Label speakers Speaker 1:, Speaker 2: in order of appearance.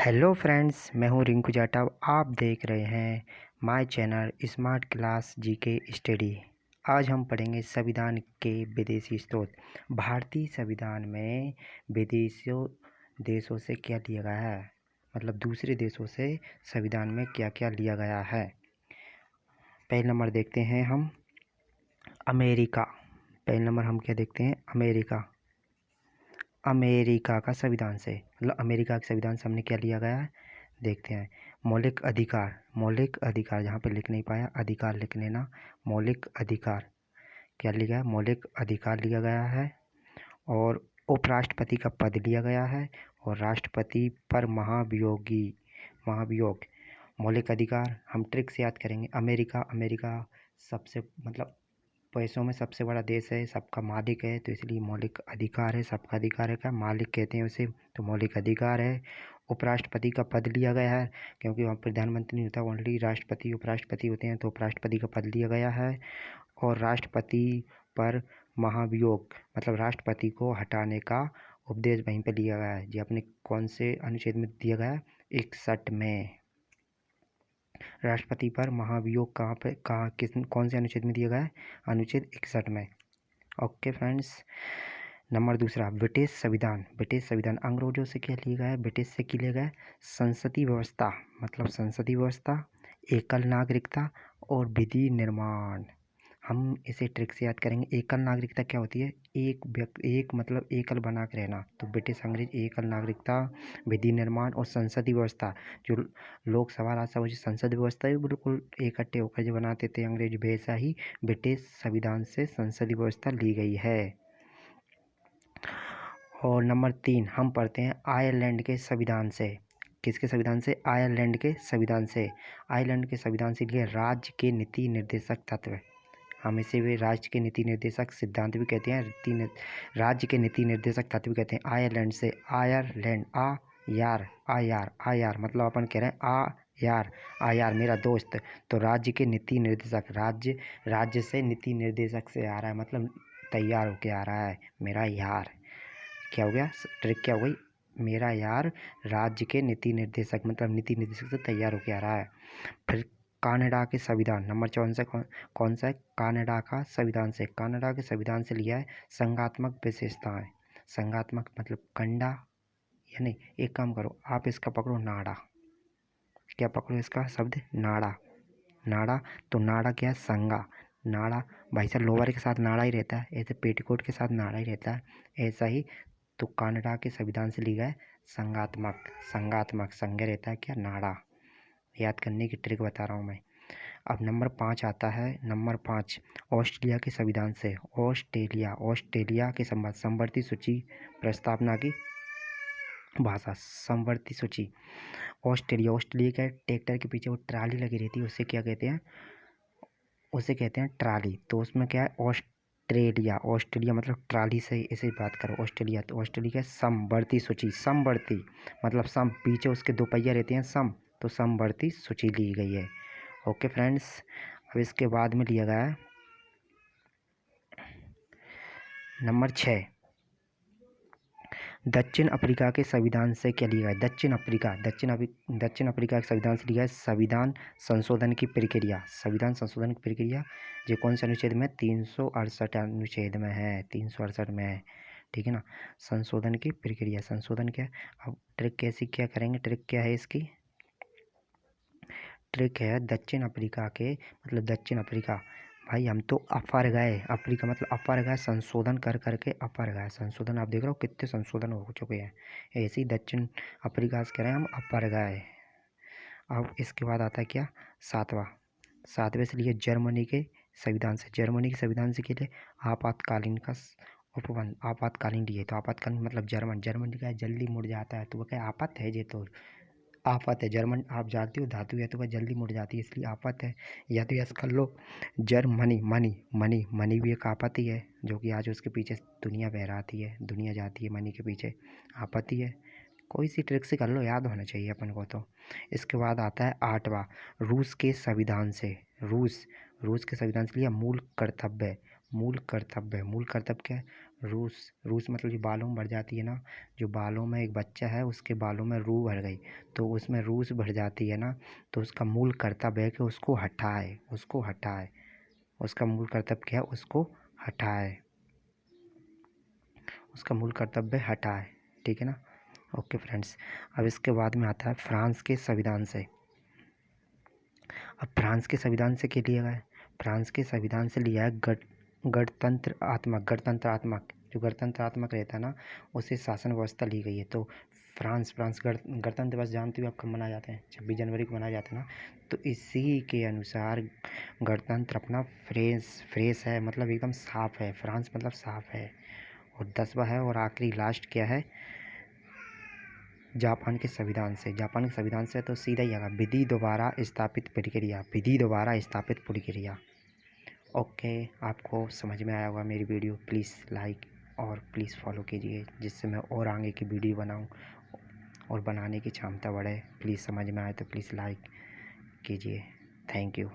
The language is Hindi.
Speaker 1: हेलो फ्रेंड्स, मैं हूं रिंकू जाटव। आप देख रहे हैं my channel smart class GK study. आज हम पढ़ेंगे संविधान के विदेशी स्रोत। भारतीय संविधान में विदेशियों देशों से क्या लिया गया है, मतलब दूसरे देशों से संविधान में क्या क्या लिया गया है। पहले नंबर देखते हैं हम अमेरिका। पहले नंबर हम क्या देखते हैं, अमेरिका का संविधान से, मतलब अमेरिका के संविधान से हमने क्या लिया गया है देखते हैं। मौलिक अधिकार यहाँ पे लिख नहीं पाया, अधिकार लिख लेना। मौलिक अधिकार क्या लिया गया है, मौलिक अधिकार लिया गया है। और उपराष्ट्रपति का पद लिया गया है। और राष्ट्रपति पर महाभियोग। मौलिक अधिकार हम ट्रिक से याद करेंगे। अमेरिका सबसे मतलब पैसों में सबसे बड़ा देश है, सबका मालिक है, तो इसलिए मौलिक अधिकार है। सबका अधिकार है, का मालिक कहते हैं उसे, तो मौलिक अधिकार है। उपराष्ट्रपति का पद लिया गया है, क्योंकि वहाँ प्रधानमंत्री नहीं होता, ओनली राष्ट्रपति उपराष्ट्रपति होते हैं, तो उपराष्ट्रपति का पद लिया गया है। और राष्ट्रपति पर महाभियोग मतलब राष्ट्रपति को हटाने का उपदेश वहीं पर लिया गया है। जी अपने कौन से अनुच्छेद में दिया गया है, 61 में। राष्ट्रपति पर महाभियोग कौन से अनुच्छेद में दिया गया है, अनुच्छेद 61 में। ओके फ्रेंड्स, नंबर दूसरा ब्रिटिश संविधान अंग्रेजों से क्या लिया गया है, ब्रिटिश से क्या लिया गया है, संसदीय व्यवस्था मतलब संसदीय व्यवस्था, एकल नागरिकता और विधि निर्माण। हम इसे ट्रिक से याद करेंगे। एकल नागरिकता क्या होती है, एक मतलब एकल बना के रहना, तो ब्रिटिश अंग्रेज एकल नागरिकता, विधि निर्माण और संसदीय व्यवस्था। जो लोकसभा राज्यसभा जो संसदीय व्यवस्था है बिल्कुल इकट्ठे होकर जो बनाते थे अंग्रेज, वैसा ही ब्रिटिश संविधान से संसदीय व्यवस्था ली गई है। और नंबर 3 हम पढ़ते हैं आयरलैंड के संविधान से। किसके संविधान से, आयरलैंड के संविधान से। आयरलैंड के संविधान से लिए राज्य के नीति निर्देशक तत्व, हम इसे भी राज्य के नीति निर्देशक सिद्धांत भी कहते हैं, राज्य के नीति निर्देशक तत्व भी कहते हैं। आयरलैंड से, आयरलैंड आयार मतलब अपन कह रहे हैं आयार मेरा दोस्त, तो राज्य के नीति निर्देशक, राज्य से नीति निर्देशक से आ रहा है, मतलब तैयार होके आ रहा है मेरा यार। क्या हो गया, ट्रिक क्या हो गई, मेरा यार राज्य के नीति निर्देशक मतलब नीति निर्देशक से तैयार होके आ रहा है। फिर कनाडा के संविधान नंबर 54 कौन सा है, कनाडा का संविधान से। कनाडा के संविधान से लिया है संघात्मक विशेषताएं। संघात्मक मतलब कंडा, यानी एक काम करो आप इसका पकड़ो नाड़ा। क्या पकड़ो इसका शब्द, नाड़ा। तो नाड़ा क्या है, संगा। नाड़ा भाई साहब लोअर के साथ नाड़ा ही रहता है, ऐसे पेटीकोट के साथ नाड़ा ही रहता है, ऐसा ही। तो कनाडा के संविधान से लिया है संघ रहता है क्या, नाड़ा। याद करने की ट्रिक बता रहा हूँ मैं। अब नंबर 5 आता है, नंबर 5 ऑस्ट्रेलिया के संविधान से। ऑस्ट्रेलिया के समवर्ती सूची प्रस्तावना की भाषा, समवर्ती सूची। ऑस्ट्रेलिया का ट्रैक्टर के पीछे वो ट्राली लगी रहती है, उसे कहते हैं ट्राली। तो उसमें क्या है, ऑस्ट्रेलिया मतलब ट्राली से इसे बात करो ऑस्ट्रेलिया। तो ऑस्ट्रेलिया का समवर्ती सूची, समवर्ती मतलब सम, पीछे उसके दो पहिया रहते हैं सम, तो समवर्ती सूची ली गई है। ओके फ्रेंड्स, अब इसके बाद में लिया गया है नंबर 6 दक्षिण अफ्रीका के संविधान से क्या लिया है, दक्षिण अफ्रीका के संविधान से लिया है संविधान संशोधन की प्रक्रिया। जो कौन से अनुच्छेद में, 368 अनुच्छेद में है, 368 में है, ठीक है ना। संशोधन की प्रक्रिया, संशोधन क्या, अब ट्रिक कैसी क्या करेंगे, ट्रिक क्या है इसकी, ट्रिक है दक्षिण अफ्रीका भाई हम तो अपर गए, अफ्रीका मतलब अपर गए, संशोधन कर करके अपर गए। संशोधन आप देख रहे हो कितने संशोधन हो चुके हैं, ऐसे ही दक्षिण अफ्रीका से कह रहे हैं हम अपर गए। अब इसके बाद आता है क्या, सातवें से लिए जर्मनी के संविधान से के लिए आपातकालीन का उपबंध, आपातकालीन लिए। तो आपातकालीन मतलब जर्मनी का जल्दी मुड़ जाता है, तो वह क्या आफत है, ये तो आफत है। जर्मन आप जानते हो धातु है तो वह जल्दी मुड़ जाती है, इसलिए आफत है। या तो यस कर लो, जर्मनी मनी भी एक आपत्ति है, जो कि आज उसके पीछे दुनिया बहराती है, दुनिया जाती है मनी के पीछे, आपत्ति है। कोई सी ट्रिक से कर लो, याद होना चाहिए अपन को। तो इसके बाद आता है 8वां रूस के संविधान से। रूस के संविधान से लिया मूल कर्तव्य, मूल कर्तव्य क्या है? रूस, रूस मतलब जो बालों में बढ़ जाती है ना, जो बालों में एक बच्चा है उसके बालों में रूह भर गई, तो उसमें रूस बढ़ जाती है ना, तो उसका मूल कर्तव्य है कि उसको हटाए, उसको हटाए। उसका मूल कर्तव्य क्या है? उसको हटाए, उसका मूल कर्तव्य हटाए। ठीक है ना? ओके फ्रेंड्स, अब इसके बाद में आता है फ्रांस के संविधान से। अब फ्रांस के संविधान से क्या लिया गया है? फ्रांस के संविधान से लिया है गणतंत्रात्मक, गणतंत्रात्मक, जो गणतंत्रात्मक रहता है ना, उससे शासन व्यवस्था ली गई है। तो फ्रांस गणतंत्र दिवस जानते हो आप कब मनाया जाते हैं? 26 जनवरी को मनाया जाता है ना। तो इसी के अनुसार गणतंत्र अपना फ्रेश है, मतलब एकदम साफ है। फ्रांस मतलब साफ है। और 10वां है और आखिरी लास्ट क्या है? जापान के संविधान से। जापान के संविधान से तो सीधा ही आएगा, विधि द्वारा स्थापित प्रक्रिया, विधि द्वारा स्थापित प्रक्रिया। ओके, आपको समझ में आया होगा मेरी वीडियो। प्लीज़ लाइक और प्लीज़ फॉलो कीजिए, जिससे मैं और आगे की वीडियो बनाऊं और बनाने की क्षमता बढ़े। प्लीज़ समझ में आए तो प्लीज़ लाइक कीजिए। Thank you.